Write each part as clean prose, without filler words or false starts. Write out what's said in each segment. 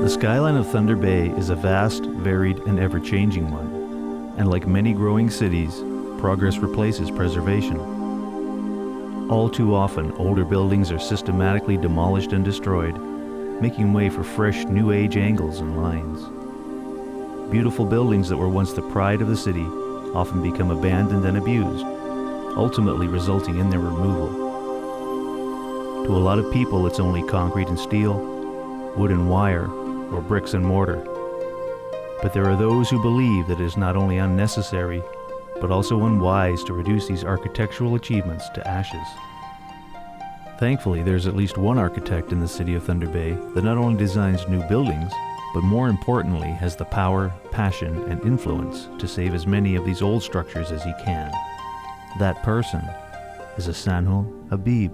The skyline of Thunder Bay is a vast, varied, and ever-changing one. And like many growing cities, progress replaces preservation. All too often, older buildings are systematically demolished and destroyed, making way for fresh, new-age angles and lines. Beautiful buildings that were once the pride of the city often become abandoned and abused, ultimately resulting in their removal. To a lot of people, it's only concrete and steel, wood and wire, or bricks and mortar. But there are those who believe that it is not only unnecessary, but also unwise to reduce these architectural achievements to ashes. Thankfully, there's at least one architect in the city of Thunder Bay that not only designs new buildings, but more importantly has the power, passion, and influence to save as many of these old structures as he can. That person is Ahsanul Habib.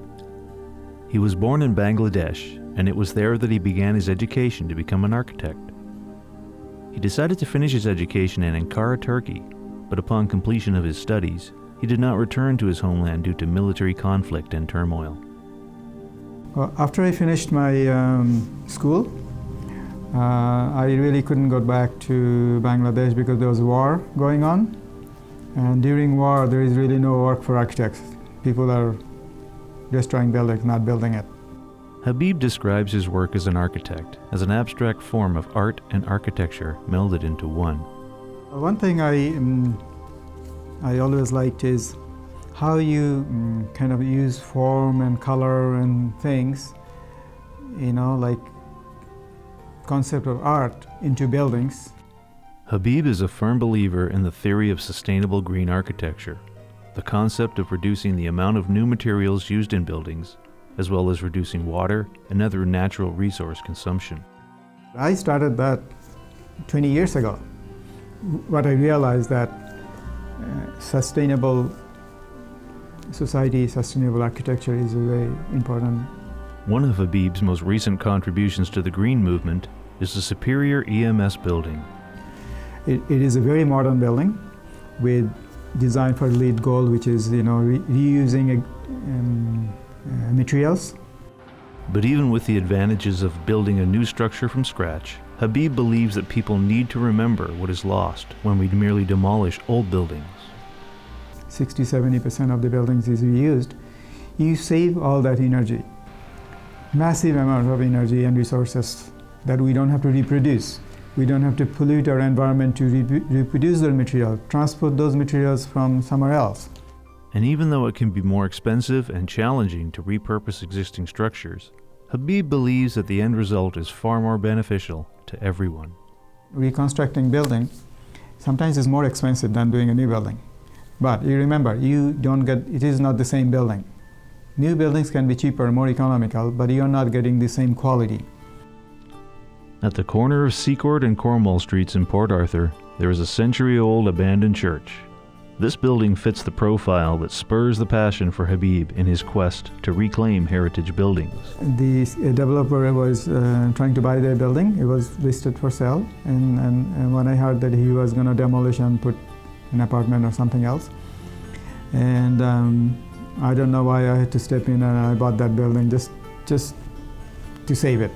He was born in Bangladesh, and it was there that he began his education to become an architect. He decided to finish his education in Ankara, Turkey, but upon completion of his studies, he did not return to his homeland due to military conflict and turmoil. Well, after I finished my school, I really couldn't go back to Bangladesh because there was a war going on. And during war, there is really no work for architects. People are destroying buildings, not building it. Habib describes his work as an architect as an abstract form of art and architecture melded into one. One thing I always liked is how you kind of use form and color and things, like concept of art into buildings. Habib is a firm believer in the theory of sustainable green architecture, the concept of reducing the amount of new materials used in buildings, as well as reducing water and other natural resource consumption. I started that 20 years ago. What I realized that sustainable society, sustainable architecture is very important. One of Habib's most recent contributions to the green movement is the Superior EMS building. It is a very modern building with design for LEED Gold, which is reusing materials. But even with the advantages of building a new structure from scratch, Habib believes that people need to remember what is lost when we merely demolish old buildings. 60-70% of the buildings is reused. You save all that energy, massive amount of energy and resources that we don't have to reproduce. We don't have to pollute our environment to reproduce the material, transport those materials from somewhere else. And even though it can be more expensive and challenging to repurpose existing structures, Habib believes that the end result is far more beneficial to everyone. Reconstructing building sometimes is more expensive than doing a new building. But you remember, it is not the same building. New buildings can be cheaper, more economical, but you're not getting the same quality. At the corner of Seacourt and Cornwall Streets in Port Arthur, there is a century-old abandoned church. This building fits the profile that spurs the passion for Habib in his quest to reclaim heritage buildings. The developer was trying to buy their building. It was listed for sale, and when I heard that he was going to demolish and put an apartment or something else, and I don't know why I had to step in and I bought that building just to save it.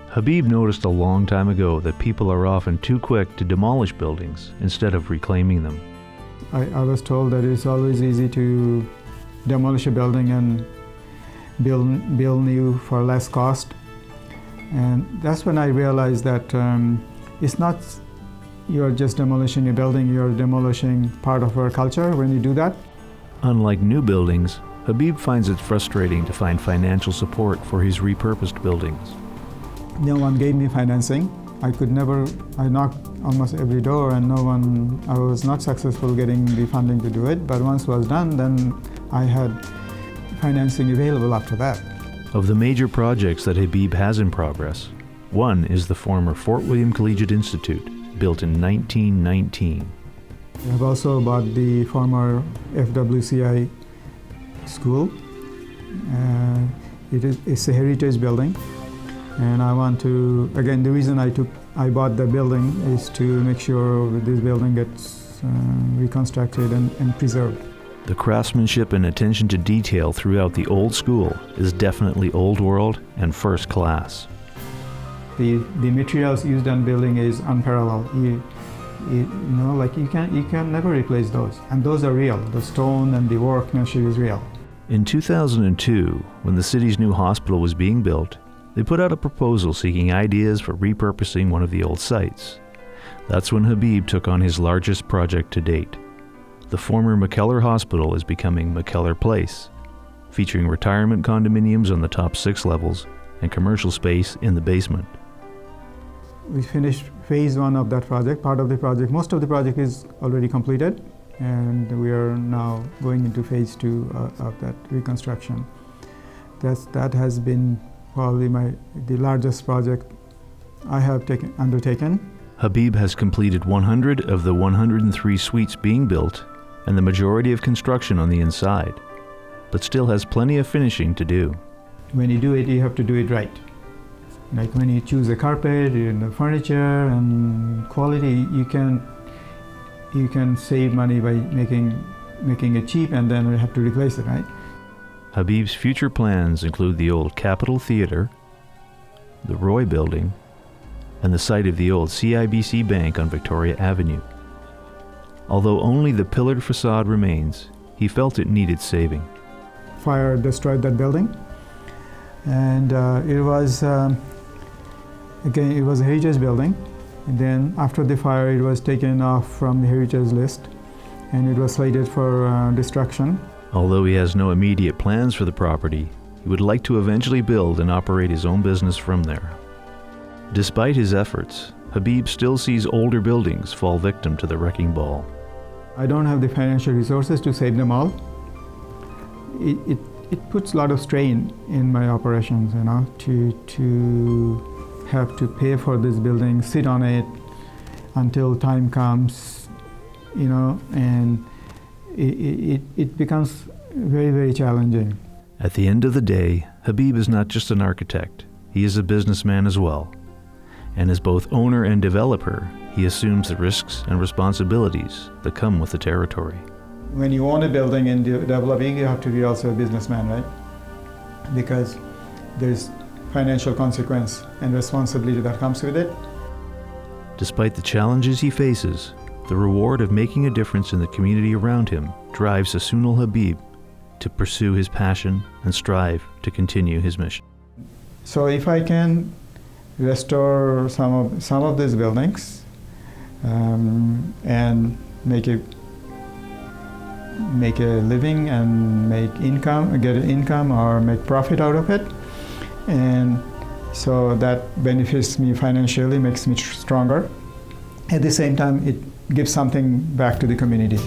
Habib noticed a long time ago that people are often too quick to demolish buildings instead of reclaiming them. I was told that it's always easy to demolish a building and build new for less cost. And that's when I realized that it's not you're just demolishing a building, you're demolishing part of our culture when you do that. Unlike new buildings, Habib finds it frustrating to find financial support for his repurposed buildings. No one gave me financing. I knocked almost every door and I was not successful getting the funding to do it, but once it was done, then I had financing available after that. Of the major projects that Habib has in progress, one is the former Fort William Collegiate Institute, built in 1919. I have also bought the former FWCI school. It's a heritage building. And I want to, again, the reason I bought the building is to make sure that this building gets reconstructed and preserved. The craftsmanship and attention to detail throughout the old school is definitely old world and first class. The materials used on building is unparalleled. You can never replace those, and those are real. The stone and the workmanship is real. In 2002, when the city's new hospital was being built, they put out a proposal seeking ideas for repurposing one of the old sites. That's when Habib took on his largest project to date. The former McKellar Hospital is becoming McKellar Place, featuring retirement condominiums on the top 6 levels and commercial space in the basement. We finished phase 1 of that project, part of the project. Most of the project is already completed, and we are now going into phase 2 of that reconstruction. That has been probably the largest project I have undertaken. Habib has completed 100 of the 103 suites being built and the majority of construction on the inside, but still has plenty of finishing to do. When you do it, you have to do it right. Like when you choose the carpet and the furniture and quality, you can save money by making it cheap, and then we have to replace it, right? Habib's future plans include the old Capitol Theater, the Roy Building, and the site of the old CIBC Bank on Victoria Avenue. Although only the pillared facade remains, he felt it needed saving. Fire destroyed that building, and it was a heritage building. And then after the fire, it was taken off from the heritage list, and it was slated for destruction. Although he has no immediate plans for the property, he would like to eventually build and operate his own business from there. Despite his efforts, Habib still sees older buildings fall victim to the wrecking ball. I don't have the financial resources to save them all. It puts a lot of strain in my operations, to have to pay for this building, sit on it until time comes, and it becomes very, very challenging. At the end of the day, Habib is not just an architect, he is a businessman as well. And as both owner and developer, he assumes the risks and responsibilities that come with the territory. When you own a building and developing, you have to be also a businessman, right? Because there's financial consequence and responsibility that comes with it. Despite the challenges he faces, the reward of making a difference in the community around him drives Ahsanul Habib to pursue his passion and strive to continue his mission. So if I can restore some of these buildings and make a living and get an income or make profit out of it, and so that benefits me financially, makes me stronger. At the same time, it gives something back to the community.